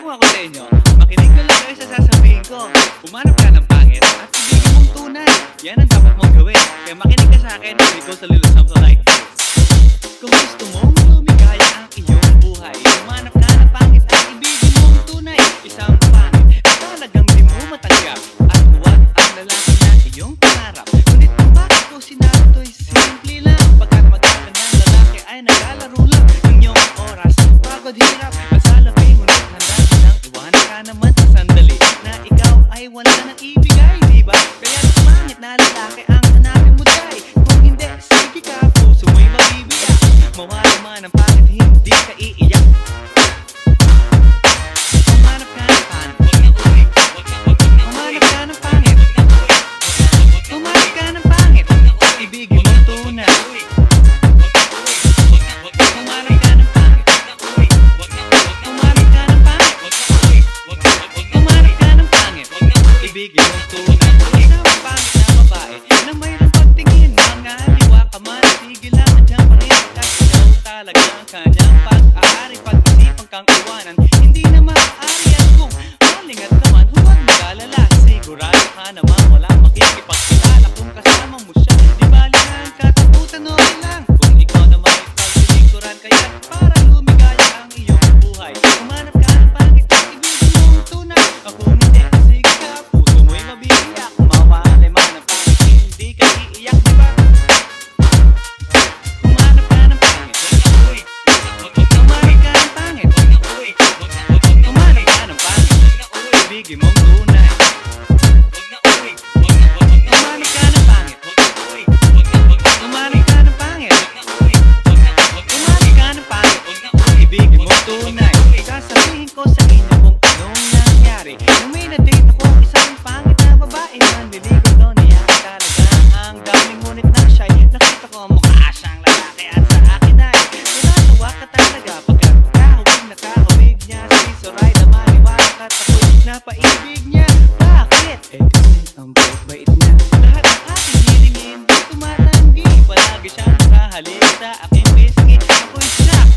kung ako sa inyo, makinig ka lang kayo sa sasabihin ko. Umanap ka ng pangit at ibigin mong tunay. Yan ang dapat mong gawin. Kaya makinig ka sa akin, it goes a little something like this. Kung gusto mong lumigaya ang iyong buhay, umanap ka ng pangit at ibigin mong tunay. Isang pangit na talagang di mo matanggap, at huwag ang lalaki na iyong pangarap. Ngunit kung bakit ko sinabi to'y simple lang, pagkat magagandang lalaki ay naglalaro lang ng iyong oras. Pagod hirap at sa labi, ngunit handa nang iwanan ka naman sa sandali na ikaw ay wala nang ibigay, diba? Kaya pangit na lalaki ang hanapin mo day. Kung hindi, sige ka, puso mo'y mabibiyak. Mawala man ang pangit, hindi ka iiyak. Umanap ka ng pangit, umanap ka ng pangit, umanap ka ng pangit, ibigin mong tunay. Umanap ka ng pangit, umanap ka ng pangit, umanap ka ng pangit, ibigin mong tunay. Isang pangit na babae na mayroong pagtingin, mga liwa ka man, sige lang, andyan pa rin. Talaga ang kanyang pag-aari, pag-isipan kang iwanan, hindi na maaari. At kung malingat naman, huwag mag-alala, sigurado ka naman wala makikipagkilala. Kung kasama mo siya, di bali na ang katakutan, okay lang. Kung ikaw naman ay pagsilikuran, kaya para lumigaya ang iyong buhay, umanap ka ng pangit at ibigin mong tunay. Ako hindi, sige ka, puso mo'y mabibiyak. Mawalay man ang pangit, hindi ka iiyak, diba? Umanap ka ng pangit, umanap ka ng pangit, umanap ka ng pangit, ibigin mong tunay. Umanap ka ng pangit, umanap ka ng pangit, umanap ka ng pangit, ibigin mong tunay. Sasabihin ko sa inyo kung anong nangyari nung may na-date ako isang pangit na babae. Manliligaw daw niya talaga ang daming ngunit na shy. Nakita ko mukha siyang lalaki at sa akin ay tunatawa ka talaga pagkat kahawig niya si Soray na maniwala ka't ako napaibig niya. Bakit? Eh kasi ang bait-bait niya, lahat ng aking hilingin di tumatanggi. Palagi siyang nakahalik sa aking pisngi. Ako'y shock,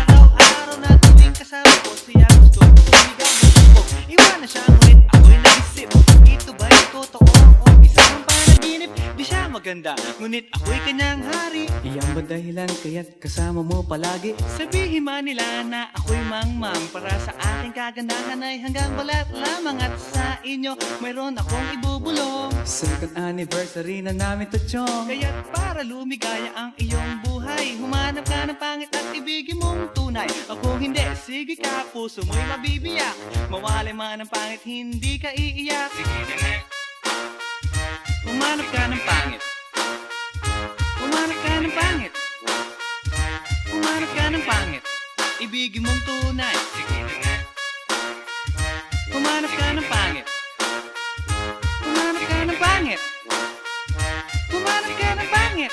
araw-araw na tuwing kasama ko siya gusto sumigaw ng bukog. Iwanan siya ngunit ako'y naisip, ito ba'y totoo o isang panaginip? Di siya maganda, ngunit ako'y kanyang hari. Iyan ba dahilan kaya't kasama mo palagi? Sabihin man nila na ako'y mangmang, para sa aking kagandahan ay hanggang balat lamang. At sa inyo mayroon akong ibubulong. Second anniversary na namin to, chong. Kaya't para lumigaya ang iyong buhay, humanap ka ng pangit at ibigin mong tunay. Ako hindi, sige ka, puso mo'y mabibiyak. Mawalay man ang pangit, hindi ka iiyak. Sige na nga. Umanap ka ng pangit, umanap ka ng pangit, umanap ka ng pangit, ibigin mong tunay. Sige na nga. Umanap ka ng pangit, umanap ka ng pangit, umanap ka ng pangit,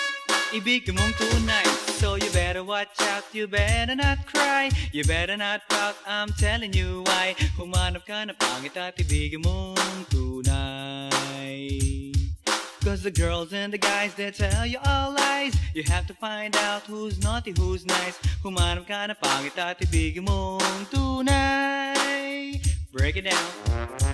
ibigin mong tunay. So you better watch out, you better not cry, you better not pout, I'm telling you why. Humanap ka ng pangit at ibigin mong tunay. Cause the girls and the guys, they tell you all lies. You have to find out who's naughty, who's nice. Humanap ka ng pangit at ibigin mong tunay. Break it down.